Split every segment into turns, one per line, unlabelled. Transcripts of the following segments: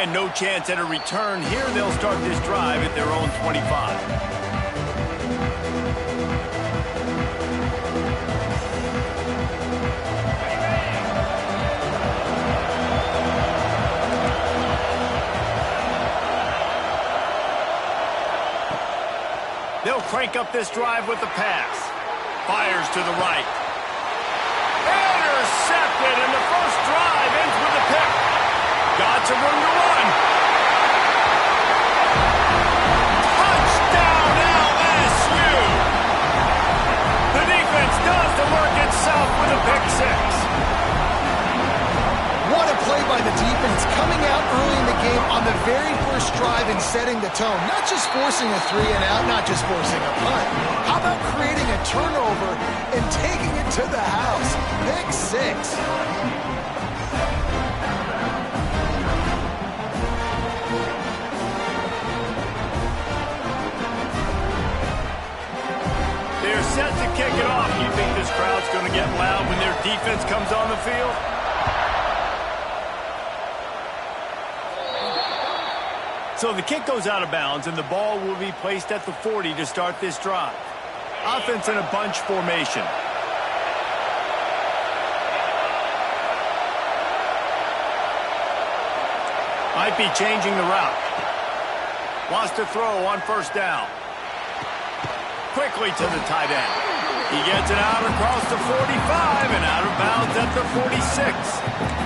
And no chance at a return here. They'll start this drive at their own 25. They'll crank up this drive with the pass. Fires to the right. Intercepted, and the first drive ends with a pick. Got some room to run. Touchdown, LSU! The defense does the work itself with a pick six.
What a play by the defense, coming out early in the game on the very first drive and setting the tone. Not just forcing a 3 and out, not just forcing a punt. How about creating a turnover and taking it to the house? Pick six.
They're set to kick it off. You think this crowd's going to get loud when their defense comes on the field? So the kick goes out of bounds, and the ball will be placed at the 40 to start this drive. Offense in a bunch formation. Might be changing the route. Wants to throw on first down. Quickly to the tight end. He gets it out across the 45 and out of bounds at the 46.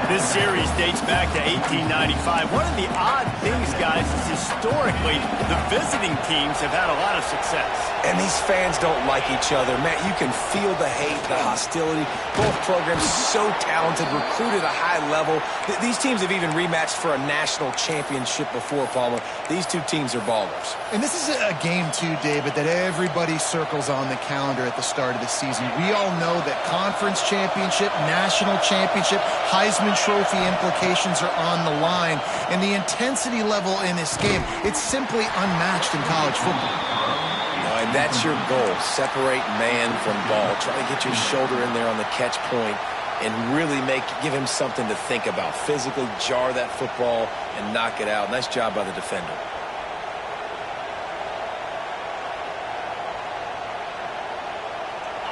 This series dates back to 1895. One of the odd things, guys, is historically the visiting teams have had a lot of success.
And these fans don't like each other. Matt, you can feel the hate, the hostility. Both programs so talented, recruited at a high level. These teams have even rematched for a national championship before, Palmer. These two teams are ballers.
And this is a game, too, David, that everybody circles on the calendar at the start of the season. We all know that conference championship, national championship, Heisman Trophy implications are on the line. And the intensity level in this game, it's simply unmatched in college football.
And that's your goal. Separate man from ball. Try to get your shoulder in there on the catch point and really give him something to think about. Physically jar that football and knock it out. Nice job by the defender.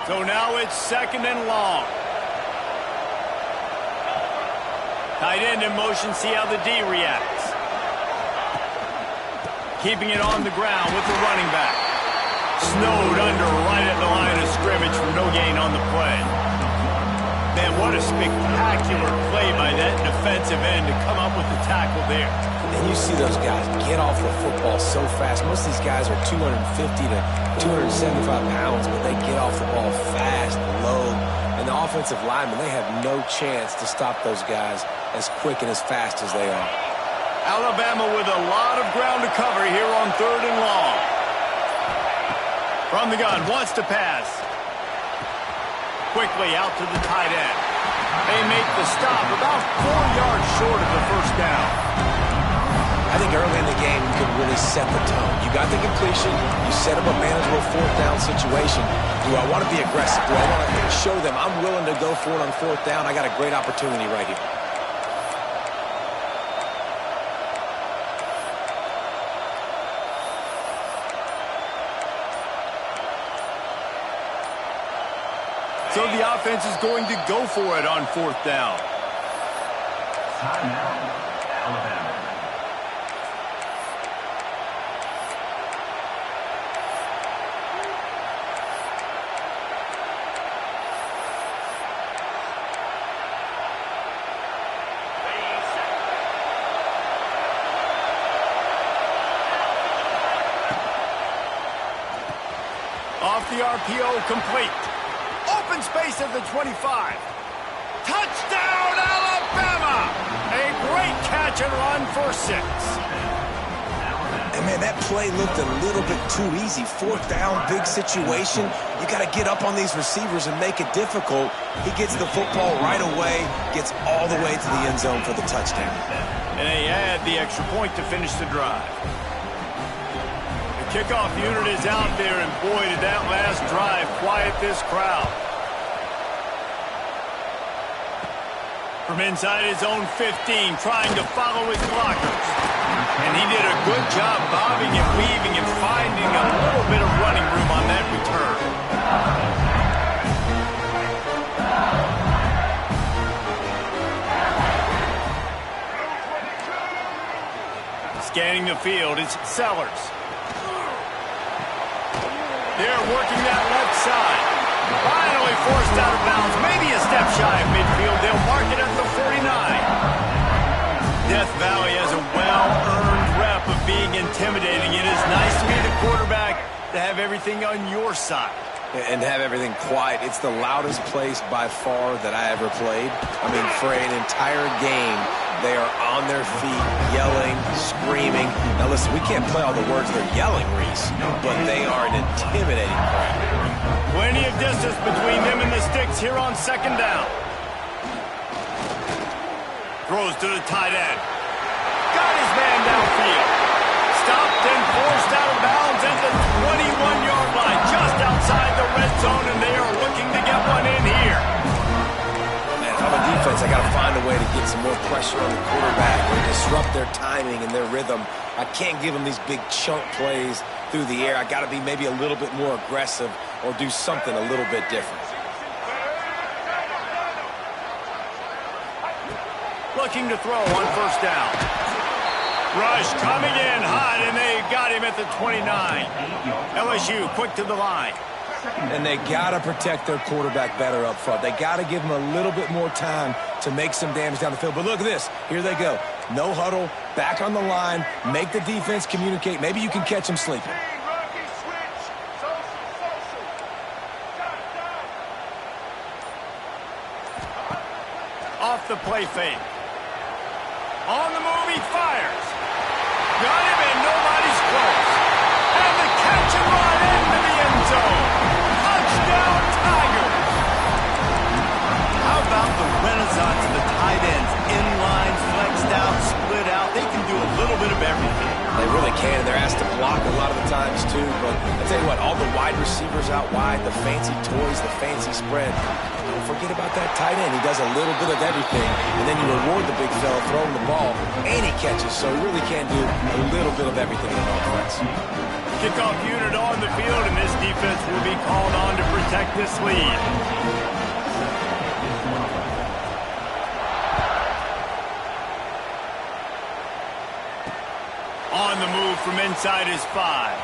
So now it's second and long. Tight end in motion, see how the D reacts. Keeping it on the ground with the running back. Snowed under right at the line of scrimmage for no gain on the play. Man, what a spectacular play by that defensive end to come up with the tackle there.
And you see those guys get off the football so fast. Most of these guys are 250 to 275 pounds, but they get off the ball fast, low. And the offensive linemen, they have no chance to stop those guys as quick and as fast as they are.
Alabama with a lot of ground to cover here on third and long. From the gun, wants to pass. Quickly out to the tight end. They make the stop about 4 yards short of the first down.
I think early in the game, you can really set the tone. You got the completion. You set up a manageable fourth down situation. Do I want to be aggressive? Do I want to show them I'm willing to go for it on fourth down? I got a great opportunity right here.
So the offense is going to go for it on fourth down.
Timeout, Alabama.
Off the RPO, complete. Open space at the 25. Touchdown, Alabama! A great catch and run for 6.
And, man, that play looked a little bit too easy. Fourth down, big situation. You got to get up on these receivers and make it difficult. He gets the football right away, gets all the way to the end zone for the touchdown.
And they add the extra point to finish the drive. The kickoff unit is out there, and boy, did that last drive quiet this crowd. From inside his own 15, trying to follow his blockers. And he did a good job bobbing and weaving and finding a little bit of running room on that return. Scanning the field, it's Sellers. They're working that left side. Finally forced out of bounds, maybe a step shy of midfield. They'll mark it at the 49. Death Valley has a well-earned rep of being intimidating. It is nice to be the quarterback to have everything on your side.
And have everything quiet. It's the loudest place by far that I ever played. I mean, for an entire game, they are on their feet, yelling, screaming. Now listen, we can't play all the words they're yelling, Reese, but they are an intimidating crowd.
Plenty of distance between them and the sticks here on second down. Throws to the tight end. Got his man downfield. Stopped and forced out of bounds at the 21-yard line, just outside the red zone, and they are looking to get one in here.
Man, if I'm a defense, I got to find a way to get some more pressure on the quarterback or disrupt their timing and their rhythm. I can't give them these big chunk plays through the air. I got to be maybe a little bit more aggressive or do something a little bit different.
Looking to throw on first down. Rush coming in hot, and they got him at the 29. LSU quick to the line.
And they got to protect their quarterback better up front. They got to give him a little bit more time to make some damage down the field. But look at this. Here they go. No huddle, back on the line, make the defense communicate. Maybe you can catch them sleeping.
Off the play fake. On the move, he fires. Got him, and nobody's close. And the catch and run into the end zone. Touchdown, Tigers. How about the renaissance of the tight ends? Inline, flexed out, split out. They can do a little bit of everything.
They really can, and they're asked to block a lot of the times, too. But I tell you what, all the wide receivers out wide, the fancy toys, the fancy spread. Don't forget about that tight end. He does a little bit of everything, and then you reward the big fella throwing the ball, and he catches, so he really can do a little bit of everything in offense.
Kickoff unit on the field, and this defense will be called on to protect this lead. On the move from inside his 5.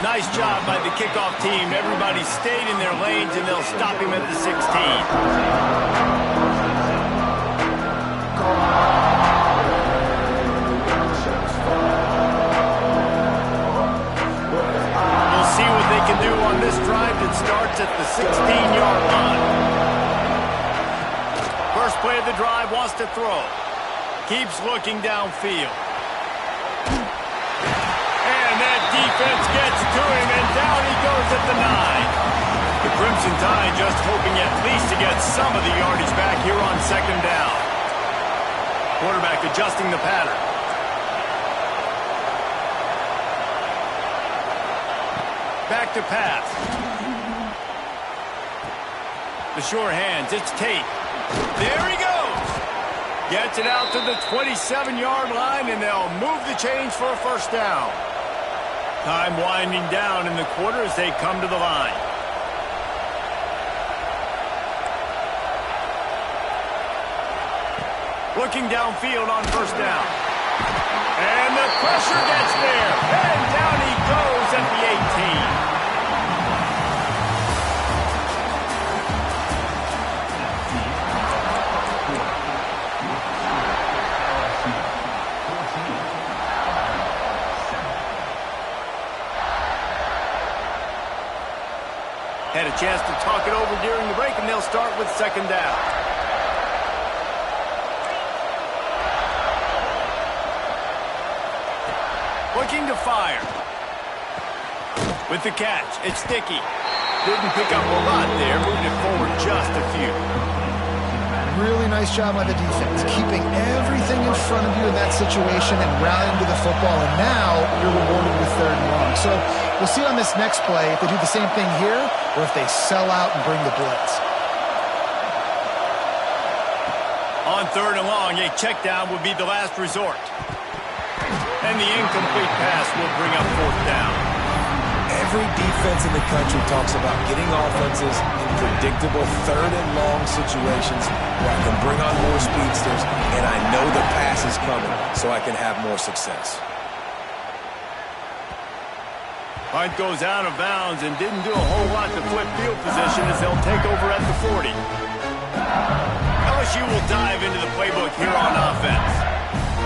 Nice job by the kickoff team. Everybody stayed in their lanes, and they'll stop him at the 16. We'll see what they can do on this drive that starts at the 16-yard line. First play of the drive, wants to throw. Keeps looking downfield. And that defense gets to him, and down he goes at the 9. The Crimson Tide just hoping at least to get some of the yardage back here on second down. Quarterback adjusting the pattern. Back to pass. The sure hands, it's Tate. There he goes. Gets it out to the 27-yard line, and they'll move the chains for a first down. Time winding down in the quarter as they come to the line. Looking downfield on first down. And the pressure gets there. And down he goes at the 18. Had a chance to talk it over during the break, and they'll start with second down. Looking to fire. With the catch, it's Sticky. Didn't pick up a lot there, moving it forward just a few.
Really nice job by the defense, keeping everything in front of you in that situation and rallying to the football, and now you're rewarded with third and long. So we'll see on this next play if they do the same thing here or if they sell out and bring the blitz.
On 3rd and long, a check down would be the last resort. And the incomplete pass will bring up 4th down.
Every defense in the country talks about getting offenses in predictable 3rd and long situations where I can bring on more speedsters and I know the pass is coming so I can have more success.
Punt goes out of bounds and didn't do a whole lot to flip field position as they'll take over at the 40. LSU will dive into the playbook here on offense.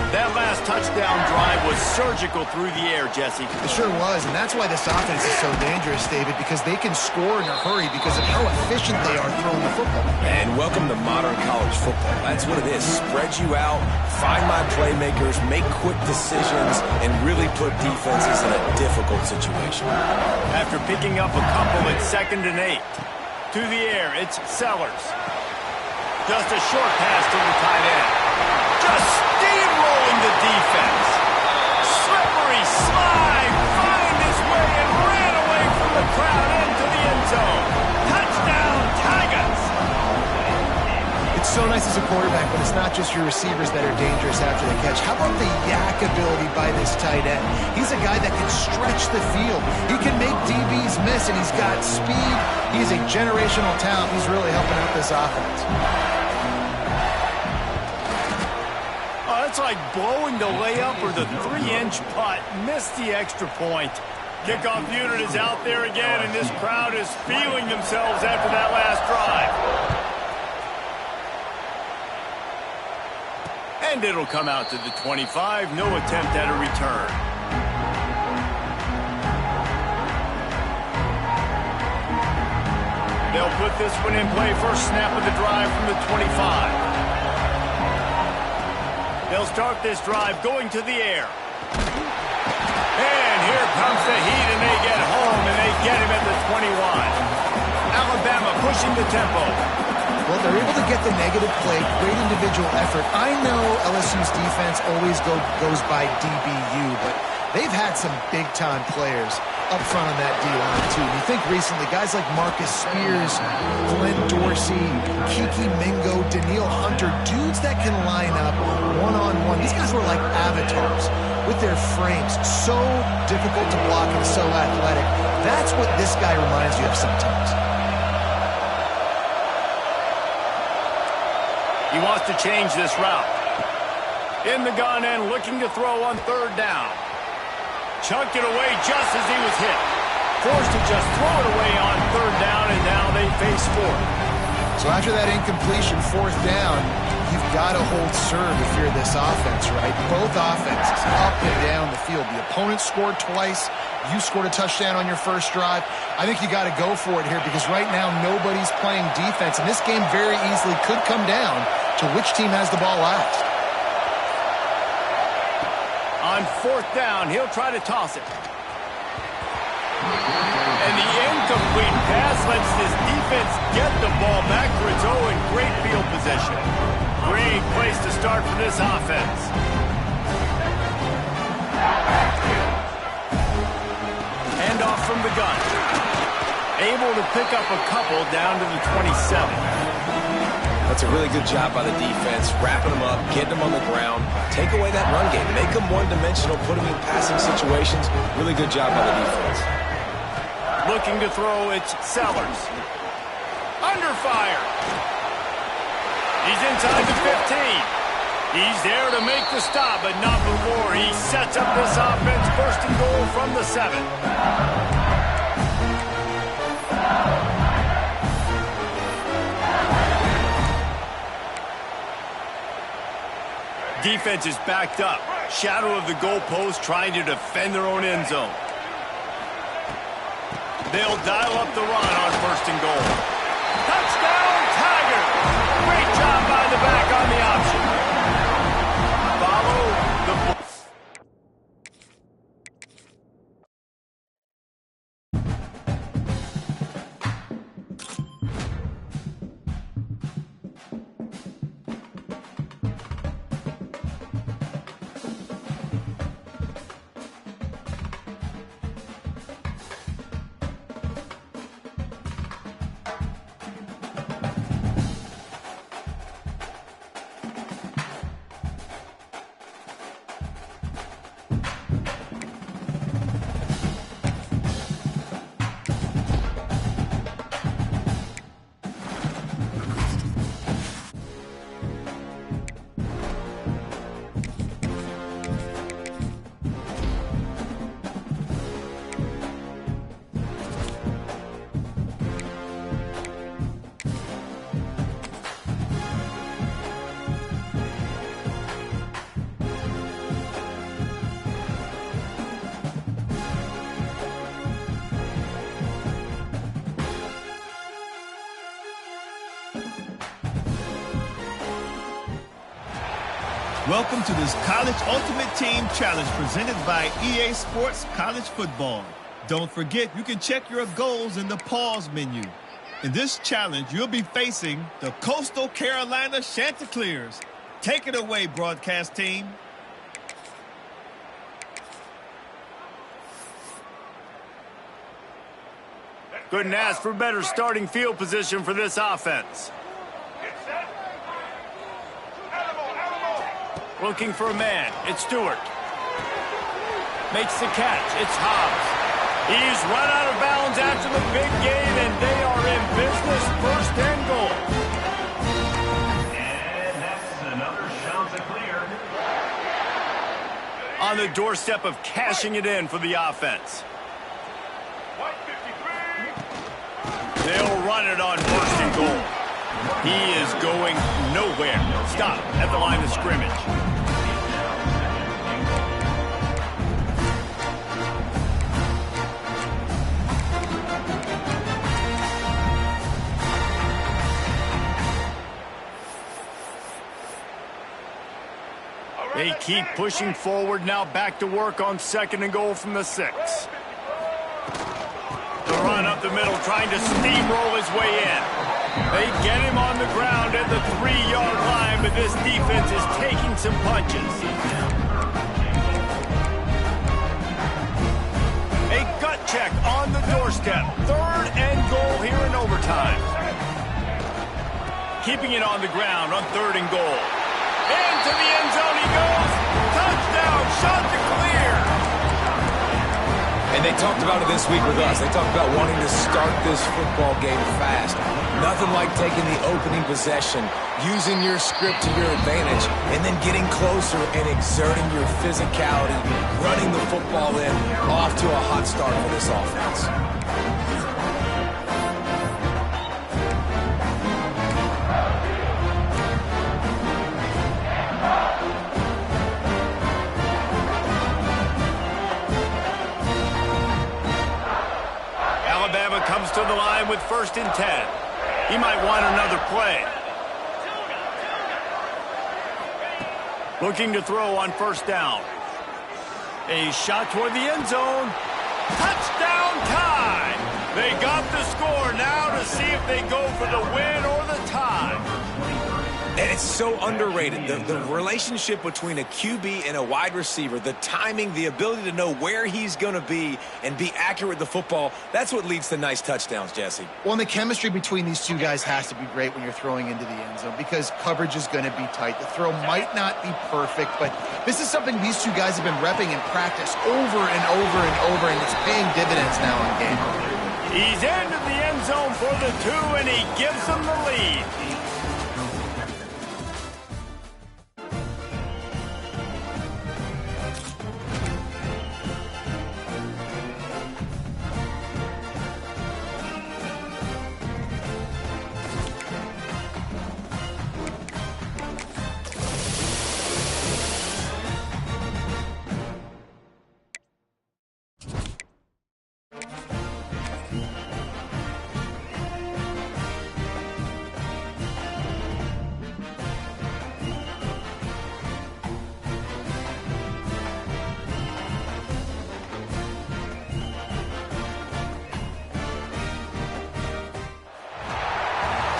That last touchdown drive was surgical through the air, Jesse.
It sure was, and that's why this offense is so dangerous, David, because they can score in a hurry because of how efficient they are throwing the football.
And welcome to modern college football. That's what it is. Spread you out, find my playmakers, make quick decisions, and really put defenses in a difficult situation.
After picking up a couple at 2nd and 8. To the air, it's Sellers. Just a short pass to the tight end. Just steamrolling the defense. Slippery slide, find his way and ran away from the crowd into the end zone. Touchdown, Tigers!
It's so nice as a quarterback, but it's not just your receivers that are dangerous after the catch. How about the yak ability by this tight end? He's a guy that can stretch the field. He can make DBs miss, and he's got speed. He's a generational talent. He's really helping out this offense.
It's like blowing the layup or the 3-inch putt. Missed the extra point. Kickoff unit is out there again, and this crowd is feeling themselves after that last drive. And it'll come out to the 25. No attempt at a return. They'll put this one in play. First snap of the drive from the 25. They'll start this drive going to the air. And here comes the heat, and they get home, and they get him at the 21. Alabama pushing the tempo.
Well, they're able to get the negative play, great individual effort. I know LSU's defense always goes by DBU, but they've had some big-time players up front on that D-line, too. And you think recently, guys like Marcus Spears, Glenn Dorsey, Kiki Mingo, Daniil Hunter, dudes that can line up one-on-one. These guys were like avatars with their frames. So difficult to block and so athletic. That's what this guy reminds you of sometimes.
He wants to change this route. In the gun and looking to throw on 3rd down. Chunked it away just as he was hit. Forced to just throw it away on 3rd down, and now they face 4th.
So after that incompletion, 4th down, you've got to hold serve if you're this offense, right? Both offenses up and down the field. The opponent scored twice. You scored a touchdown on your first drive. I think you got to go for it here because right now nobody's playing defense, and this game very easily could come down to which team has the ball last.
On 4th down, he'll try to toss it. And the incomplete pass lets this defense get the ball back for its own great field position. Great place to start for this offense. Hand off from the gun. Able to pick up a couple down to the 27.
That's a really good job by the defense, wrapping them up, getting them on the ground, take away that run game, make them one-dimensional, put them in passing situations. Really good job by the defense.
Looking to throw, it's Sellers. Under fire. He's inside the 15. He's there to make the stop, but not before he sets up this offense. 1st and goal from the 7. Defense is backed up. Shadow of the goalpost trying to defend their own end zone. They'll dial up the run on 1st and goal. Touchdown, Tiger! Great job by the back on the option. Follow the...
Welcome to this College Ultimate Team Challenge presented by EA Sports College Football. Don't forget, you can check your goals in the pause menu. In this challenge, you'll be facing the Coastal Carolina Chanticleers. Take it away, broadcast team.
Couldn't ask for better starting field position for this offense. Looking for a man. It's Stewart. Makes the catch. It's Hobbs. He's run out of bounds after the big game, and they are in business. First and goal.
And that's another Chanticleer.
On the doorstep of cashing it in for the offense. They'll run it on first and goal. He is going nowhere. Stop at the line of scrimmage. They keep pushing forward, now back to work on second and goal from the 6. The run up the middle, trying to steamroll his way in. They get him on the ground at the 3-yard line, but this defense is taking some punches. A gut check on the doorstep. Third and goal here in overtime. Keeping it on the ground on third and goal. Into the end zone he goes. Touchdown, Chanticleer.
And they talked about it this week with us. They talked about wanting to start this football game fast. Nothing like taking the opening possession, using your script to your advantage, and then getting closer and exerting your physicality, running the football in, off to a hot start for this offense.
Alabama comes to the line with 1st and 10. He might want another play. Looking to throw on 1st down. A shot toward the end zone. Touchdown tie! They got the score now to see if they go for the win or the tie.
And it's so underrated. The relationship between a QB and a wide receiver, the timing, the ability to know where he's going to be and be accurate with the football, that's what leads to nice touchdowns, Jesse.
Well, and the chemistry between these two guys has to be great when you're throwing into the end zone because coverage is going to be tight. The throw might not be perfect, but this is something these two guys have been repping in practice over and over and over, and it's paying dividends now in game.
He's into the end zone for the 2, and he gives them the lead.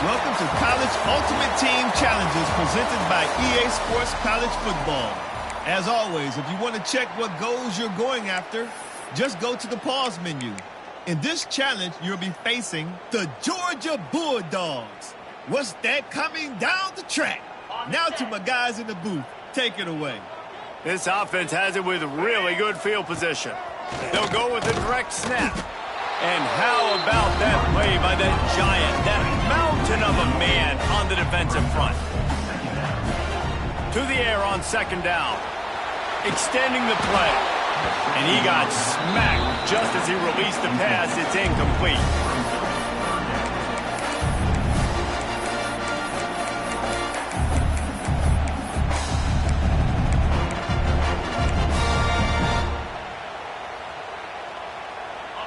Welcome to College Ultimate Team Challenges presented by EA Sports College Football. As always, if you want to check what goals you're going after, just go to the pause menu. In this challenge, you'll be facing the Georgia Bulldogs. What's that coming down the track? Now to my guys in the booth. Take it away.
This offense has it with really good field position. They'll go with a direct snap. And how about that play by that giant, that mountain of a man on the defensive front? To the air on 2nd down. Extending the play. And he got smacked just as he released the pass. It's incomplete.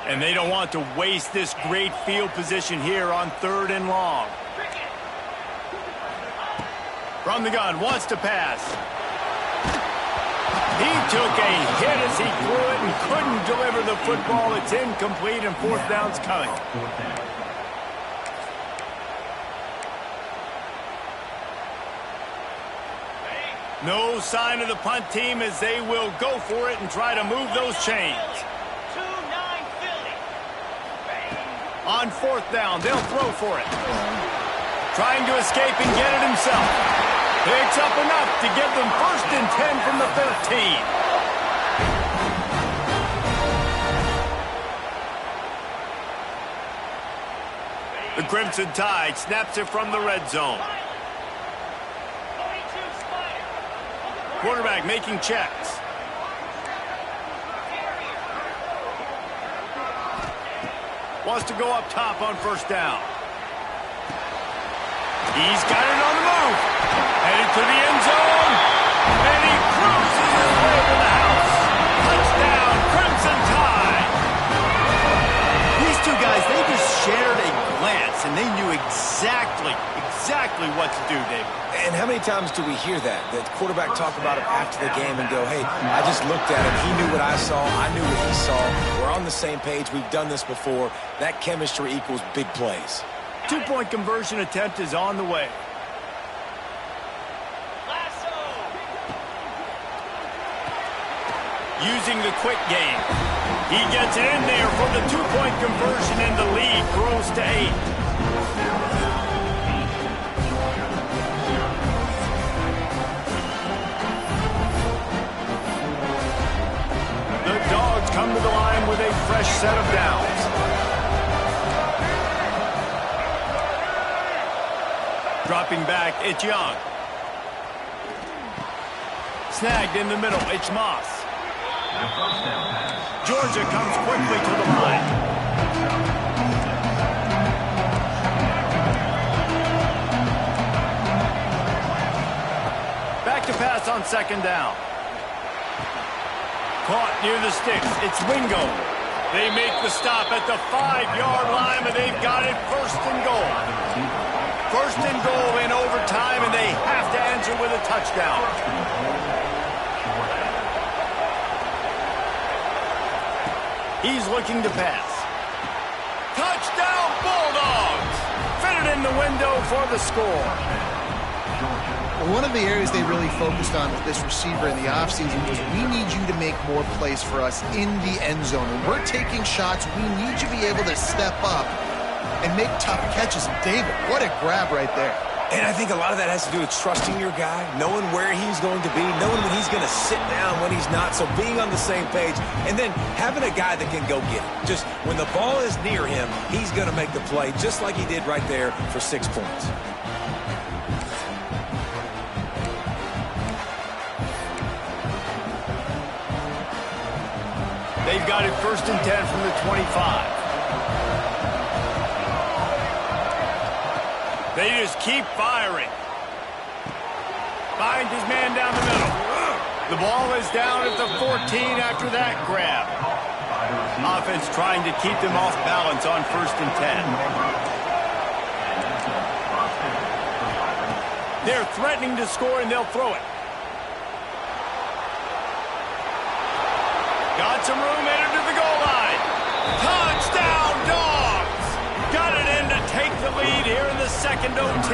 And they don't want to waste this great field position here on 3rd and long. From the gun, wants to pass. He took a hit as he threw it and couldn't deliver the football. It's incomplete, and fourth down's coming. No sign of the punt team as they will go for it and try to move those chains. On fourth down, they'll throw for it. Trying to escape and get it himself. Picks up enough to give them 1st and 10 from the 13. The Crimson Tide snaps it from the red zone. Quarterback making checks. Wants to go up top on 1st down. He's got it on the move. Headed to the end zone. And he cruises his way to the house. Touchdown, Crimson Tide. These two guys, they just shared a glance, and they knew exactly what to do, David.
And how many times do we hear that? The quarterback talk about him after the game and go, hey, I just looked at him. He knew what I saw. I knew what he saw. We're on the same page. We've done this before. That chemistry equals big plays.
2-point conversion attempt is on the way. Using the quick game. He gets it in there for the 2-point conversion, and the lead grows to 8. The Dogs come to the line with a fresh set of downs. Dropping back, it's Young. Snagged in the middle, it's Moss. Georgia comes quickly to the line. Back to pass on 2nd down. Caught near the sticks. It's Wingo. They make the stop at the 5-yard line, and they've got it 1st and goal. 1st and goal in overtime, and they have to answer with a touchdown. He's looking to pass. Touchdown, Bulldogs! Fitted in the window for the score.
Well, one of the areas they really focused on with this receiver in the offseason was, we need you to make more plays for us in the end zone. When we're taking shots, we need you to be able to step up and make tough catches. And David, what a grab right there.
And I think a lot of that has to do with trusting your guy, knowing where he's going to be, knowing when he's going to sit down, when he's not. So being on the same page, and then having a guy that can go get it. Just when the ball is near him, he's going to make the play, just like he did right there for 6 points.
They've got it 1st and 10 from the 25. They just keep firing. Finds his man down the middle. The ball is down at the 14 after that grab. Offense trying to keep them off balance on 1st and 10. They're threatening to score, and they'll throw it. Got some room, headed to the goal line. Touchdown, Dogs! Got it in to take the lead here in the 2nd OT.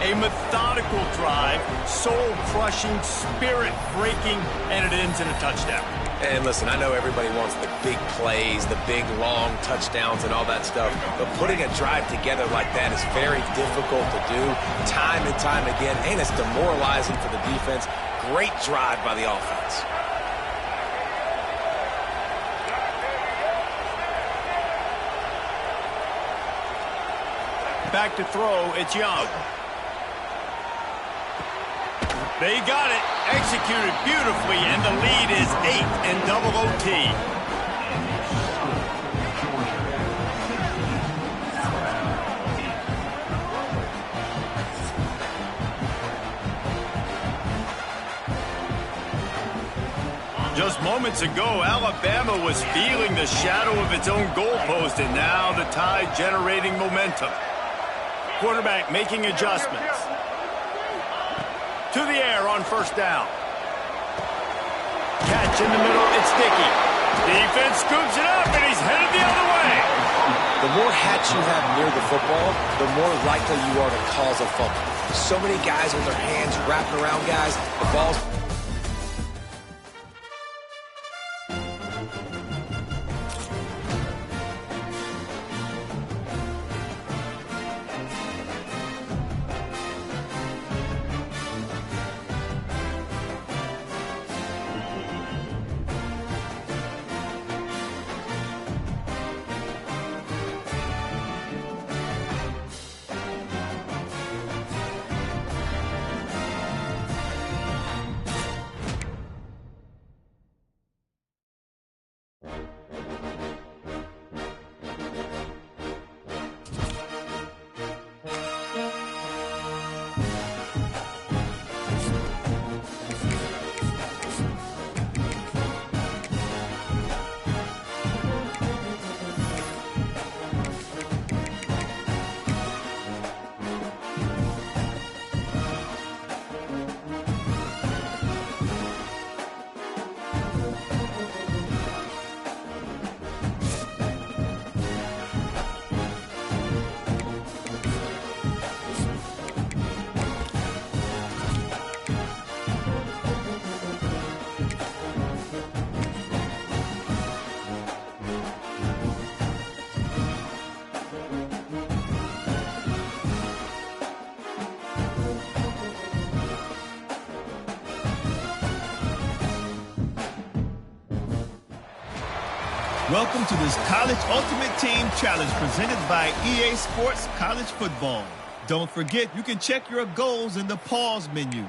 A methodical drive, soul-crushing, spirit-breaking, and it ends in a touchdown.
And listen, I know everybody wants the big plays, the big, long touchdowns and all that stuff, but putting a drive together like that is very difficult to do time and time again, and it's demoralizing for the defense. Great drive by the offense.
Back to throw, it's Young. They got it, executed beautifully, and the lead is 8 in double OT. Just moments ago, Alabama was feeling the shadow of its own goalpost, and now the Tide generating momentum. Quarterback making adjustments. To the air on 1st down. Catch in the middle, it's Dickey. Defense scoops it up, and he's headed the other way.
The more hats you have near the football, the more likely you are to cause a fumble. So many guys with their hands wrapping around guys, the ball's...
Welcome to this College Ultimate Team Challenge presented by EA Sports College Football. Don't forget, you can check your goals in the pause menu.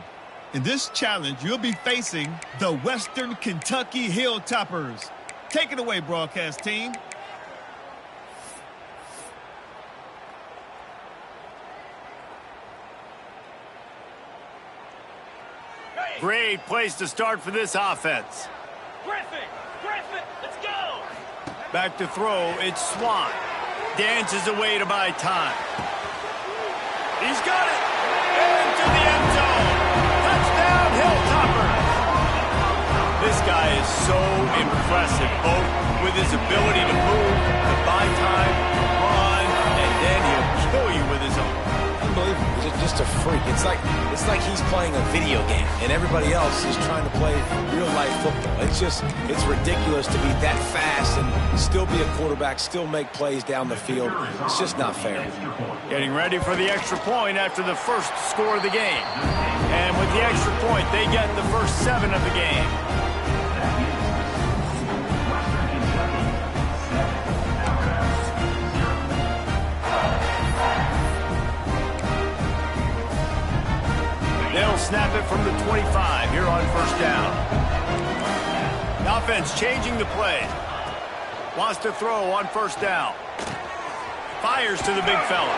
In this challenge, you'll be facing the Western Kentucky Hilltoppers. Take it away, broadcast team.
Great place to start for this offense.
Griffin, let's go!
Back to throw, it's Swan. Dances away to buy time. He's got it! Into the end zone! Touchdown, Hilltoppers! This guy is so impressive, both with his ability to move, to buy time, to run, and then he'll kill you with his own.
Unbelievable. Just a freak. It's like he's playing a video game, and everybody else is trying to play real-life football. It's ridiculous to be that fast and still be a quarterback, still make plays down the field. It's just not fair.
Getting ready for the extra point after the first score of the game. And with the extra point, they get the first 7 of the game. They'll snap it from the 25 here on first down. The offense changing the play. Wants to throw on first down. Fires to the big fella.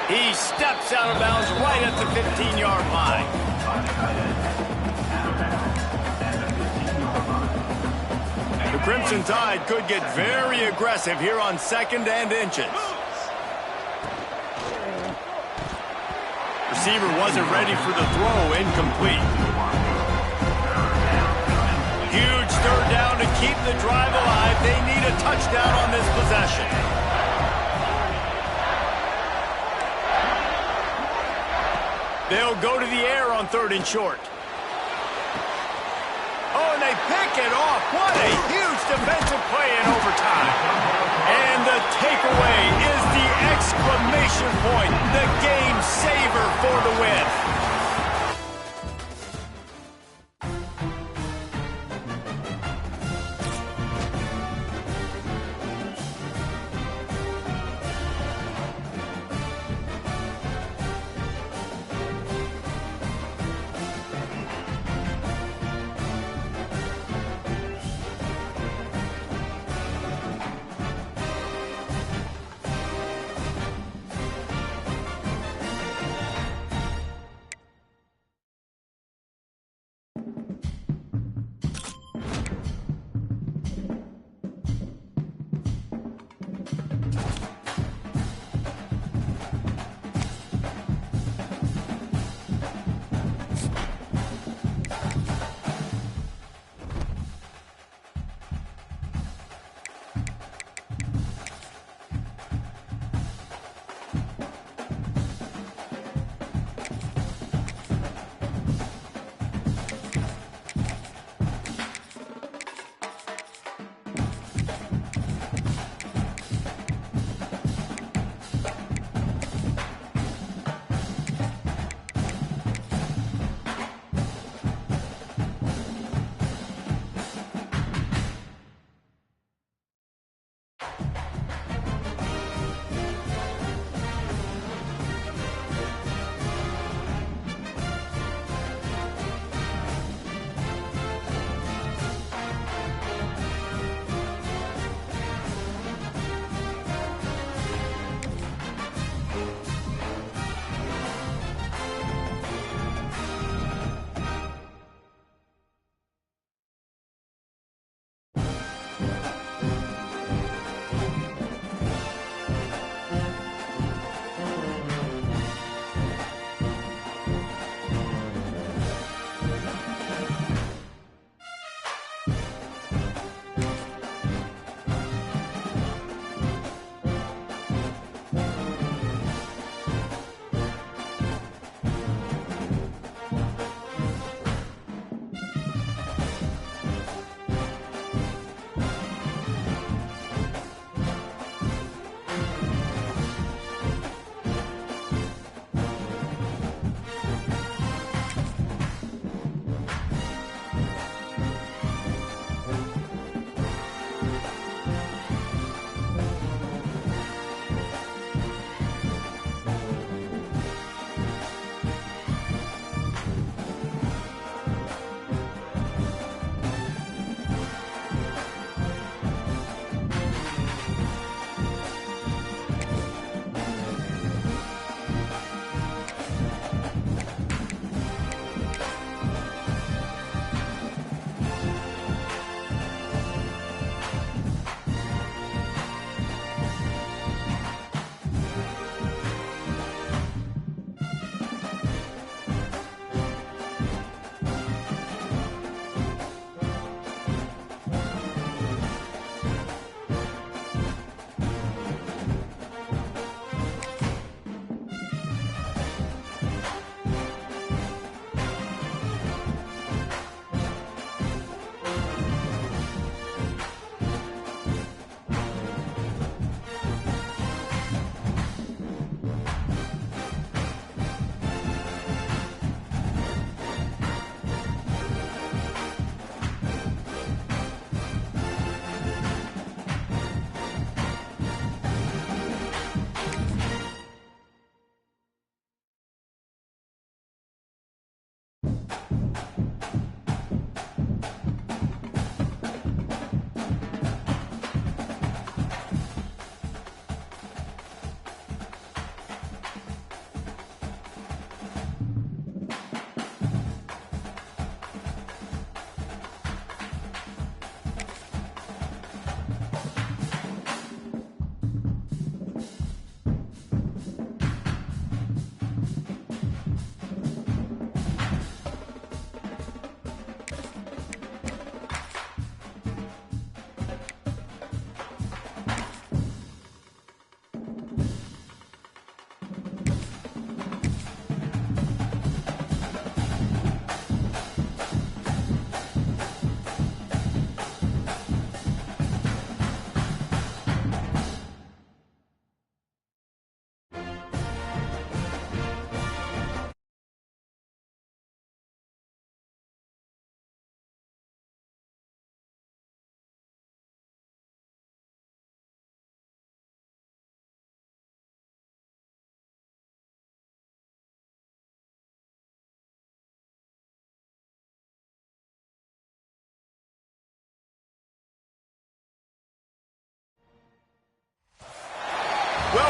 He steps out of bounds right at the 15-yard line. The Crimson Tide could get very aggressive here on 2nd and inches. Receiver wasn't ready for the throw, incomplete. Huge 3rd down to keep the drive alive. They need a touchdown on this possession. They'll go to the air on 3rd and short. Oh, and they pick it off. What a huge defensive play in overtime. And the takeaway is the exclamation point, the game saver for the win.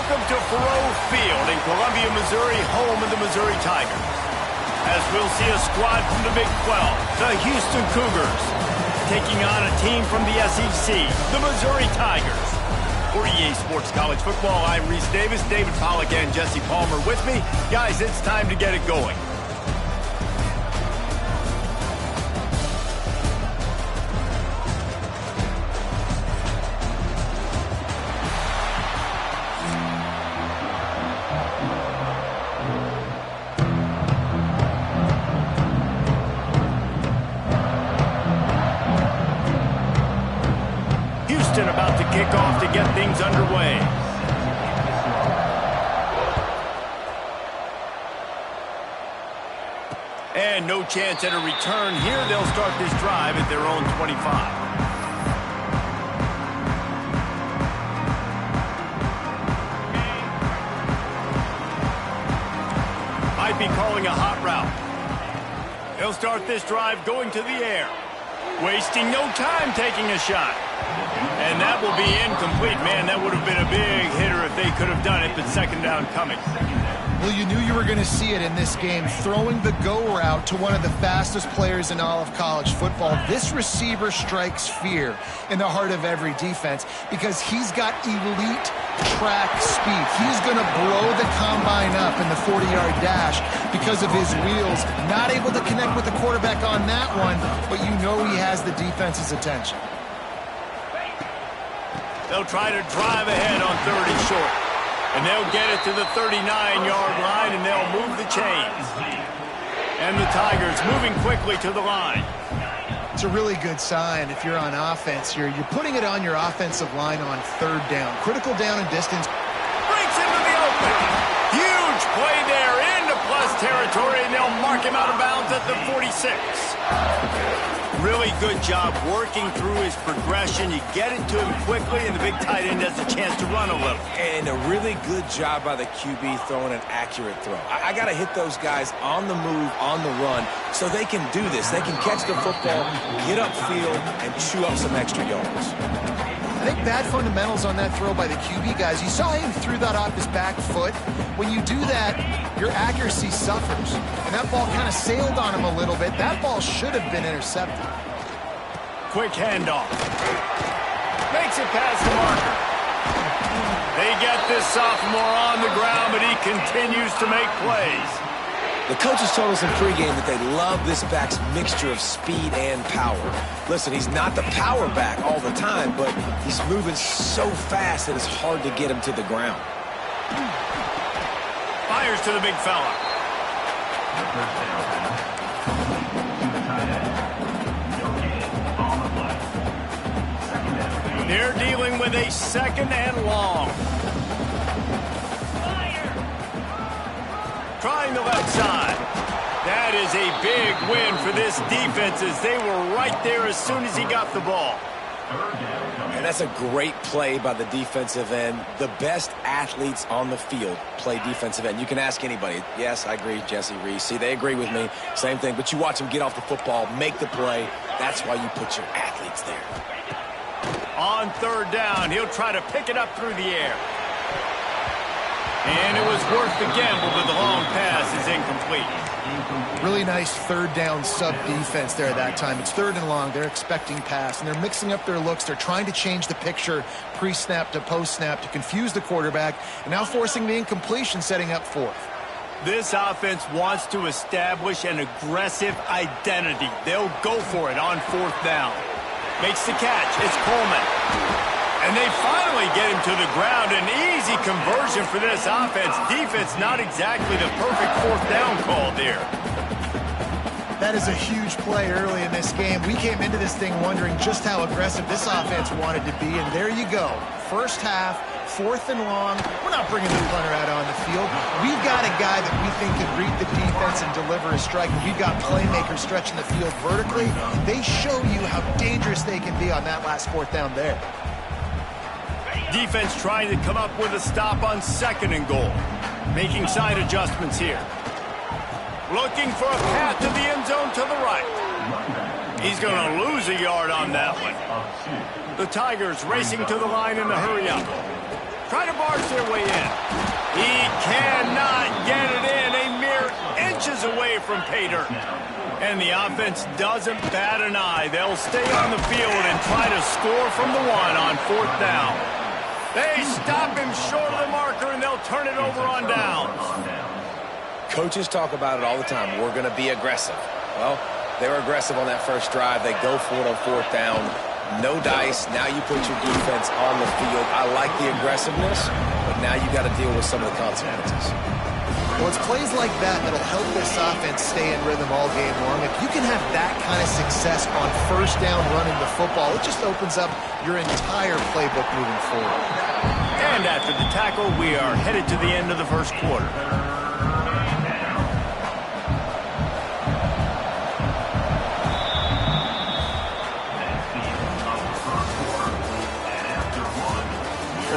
Welcome to Faurot Field in Columbia, Missouri, home of the Missouri Tigers. As we'll see a squad from the Big 12, the Houston Cougars, taking on a team from the SEC, the Missouri Tigers. For EA Sports College Football, I'm Reese Davis, David Pollack, and Jesse Palmer with me. Guys, it's time to get it going. About to kick off to get things underway. And no chance at a return here. They'll start this drive at their own 25. Might be calling a hot route. They'll start this drive going to the air. Wasting no time taking a shot. And that will be incomplete. Man, that would have been a big hitter if they could have done it, but second down coming.
Well, you knew you were going to see it in this game, throwing the go route to one of the fastest players in all of college football. This receiver strikes fear in the heart of every defense because he's got elite track speed. He's going to blow the combine up in the 40-yard dash because of his wheels. Not able to connect with the quarterback on that one, but you know he has the defense's attention.
They'll try to drive ahead on 3rd and short. And they'll get it to the 39-yard line, and they'll move the chains. And the Tigers moving quickly to the line.
It's a really good sign if you're on offense here. You're putting it on your offensive line on 3rd down. Critical down and distance.
Breaks into the open. Huge play there into plus territory, and they'll mark him out of bounds at the 46. Really good job working through his progression. You get it to him quickly, and the big tight end has a chance to run a little.
And a really good job by the QB throwing an accurate throw. I got to hit those guys on the move, on the run, so they can do this. They can catch the football, get upfield, and chew up some extra yards.
I think bad fundamentals on that throw by the QB guys. You saw him threw that off his back foot. When you do that, your accuracy suffers. And that ball kind of sailed on him a little bit. That ball should have been intercepted.
Quick handoff. Makes it past the marker. They get this sophomore on the ground, but he continues to make plays.
The coaches told us in pregame that they love this back's mixture of speed and power. Listen, he's not the power back all the time, but he's moving so fast that it's hard to get him to the ground.
Fires to the big fella. They're dealing with a 2nd and long. Trying the left side. That is a big win for this defense as they were right there as soon as he got the ball.
And that's a great play by the defensive end. The best athletes on the field play defensive end. You can ask anybody. Yes, I agree, Jesse, Reese. See, they agree with me. Same thing. But you watch them get off the football, make the play. That's why you put your athletes there.
On 3rd down, he'll try to pick it up through the air. And it was worth the gamble, but the long pass is incomplete.
Really nice 3rd down sub defense there at that time. It's 3rd and long. They're expecting pass, and they're mixing up their looks. They're trying to change the picture pre-snap to post-snap to confuse the quarterback, and now forcing the incompletion, setting up 4th.
This offense wants to establish an aggressive identity. They'll go for it on 4th down. Makes the catch. It's Coleman. And they finally get him to the ground. An easy conversion for this offense. Defense not exactly the perfect 4th down call there.
That is a huge play early in this game. We came into this thing wondering just how aggressive this offense wanted to be, and there you go. First half, 4th and long. We're not bringing the punter out on the field. We've got a guy that we think can read the defense and deliver a strike. We've got playmakers stretching the field vertically. They show you how dangerous they can be on that last 4th down there.
Defense trying to come up with a stop on 2nd and goal. Making side adjustments here. Looking for a path to the end zone to the right. He's going to lose a yard on that one. The Tigers racing to the line in the hurry up. Try to barge their way in. He cannot get it in. A mere inches away from pay dirt. And the offense doesn't bat an eye. They'll stay on the field and try to score from the one on 4th down. They stop him short of the marker, and they'll turn it over on downs.
Coaches talk about it all the time. We're going to be aggressive. Well, they were aggressive on that first drive. They go for it on 4th down. No dice. Now you put your defense on the field. I like the aggressiveness, but now you got to deal with some of the consequences.
Well, it's plays like that that'll help this offense stay in rhythm all game long. If you can have that kind of success on 1st down running the football, it just opens up your entire playbook moving forward.
And after the tackle, we are headed to the end of the first quarter.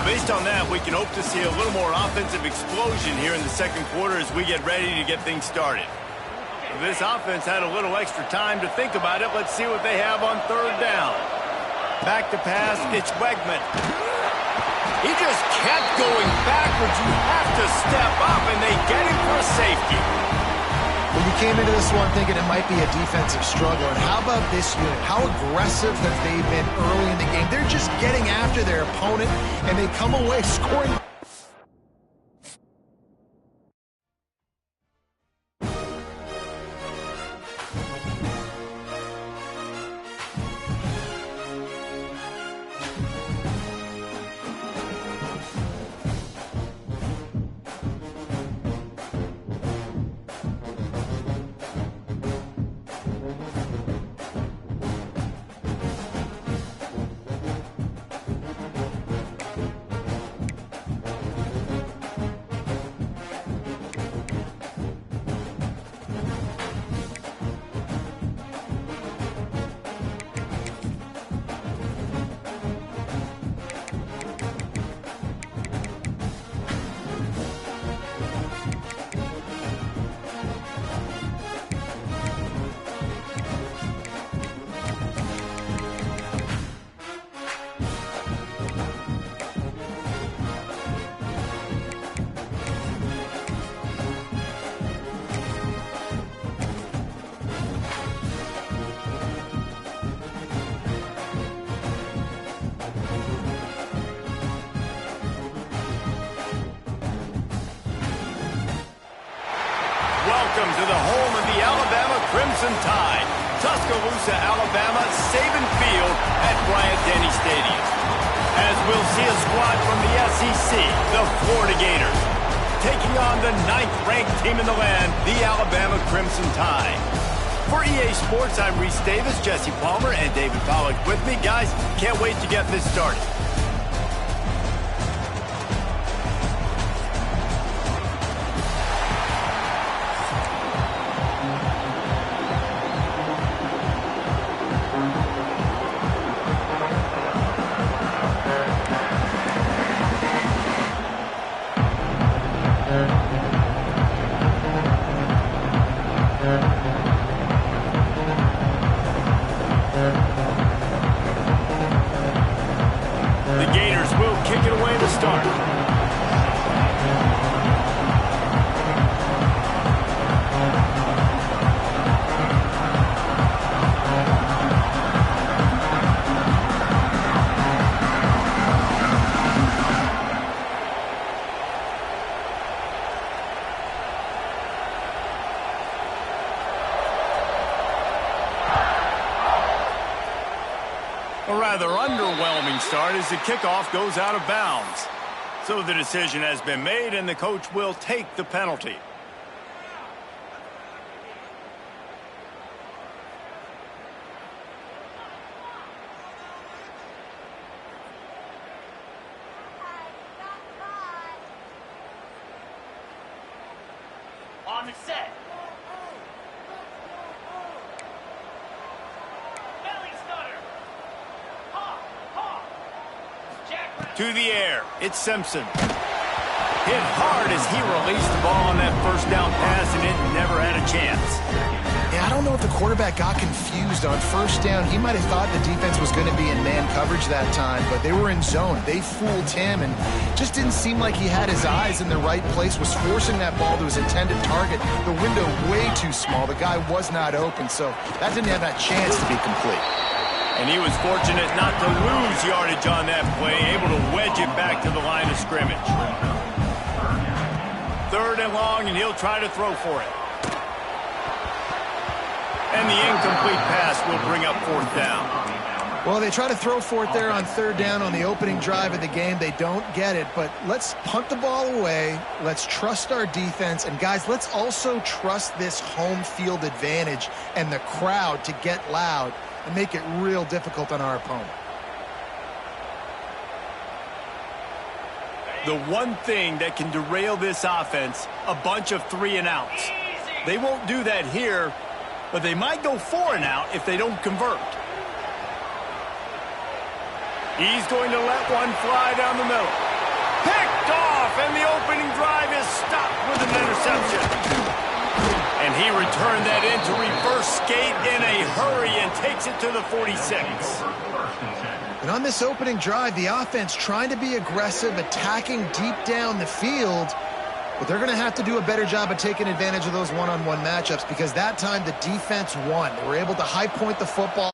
Based on that, we can hope to see a little more offensive explosion here in the second quarter as we get ready to get things started. This offense had a little extra time to think about it. Let's see what they have on 3rd down. Back to pass, it's Wegman. He just kept going backwards. You have to step up, and they get him for a safety.
Well, you came into this one thinking it might be a defensive struggle, and how about this unit? How aggressive have they been early in the game? They're just getting after their opponent, and they come away scoring.
Welcome to the home of the Alabama Crimson Tide. Tuscaloosa, Alabama, Saban Field at Bryant-Denny Stadium. As we'll see a squad from the SEC, the Florida Gators, taking on the 9th-ranked team in the land, the Alabama Crimson Tide. For EA Sports, I'm Reese Davis, Jesse Palmer, and David Pollack with me. Guys, can't wait to get this started. A rather underwhelming start as the kickoff goes out of bounds. So the decision has been made, and the coach will take the penalty.
On the set.
To the air, it's Simpson. Hit hard as he released the ball on that first down pass, and it never had a chance.
Yeah, I don't know if the quarterback got confused on first down. He might have thought the defense was going to be in man coverage that time, but they were in zone. They fooled him and just didn't seem like he had his eyes in the right place, was forcing that ball to his intended target. The window way too small. The guy was not open, so that didn't have that chance to be complete.
And he was fortunate not to lose yardage on that play, able to wedge it back to the line of scrimmage. 3rd and long, and he'll try to throw for it. And the incomplete pass will bring up 4th down.
Well, they try to throw for it there on 3rd down on the opening drive of the game. They don't get it, but let's punt the ball away. Let's trust our defense. And, guys, let's also trust this home field advantage and the crowd to get loud and make it real difficult on our opponent.
The one thing that can derail this offense, a bunch of 3-and-outs. They won't do that here, but they might go 4-and-out if they don't convert. He's going to let one fly down the middle. Picked off, and the opening drive is stopped with an interception. And he returned that into reverse skate in a hurry and takes it to the 46.
And on this opening drive, the offense trying to be aggressive, attacking deep down the field, but they're going to have to do a better job of taking advantage of those one-on-one matchups because that time the defense won. They were able to high point the football.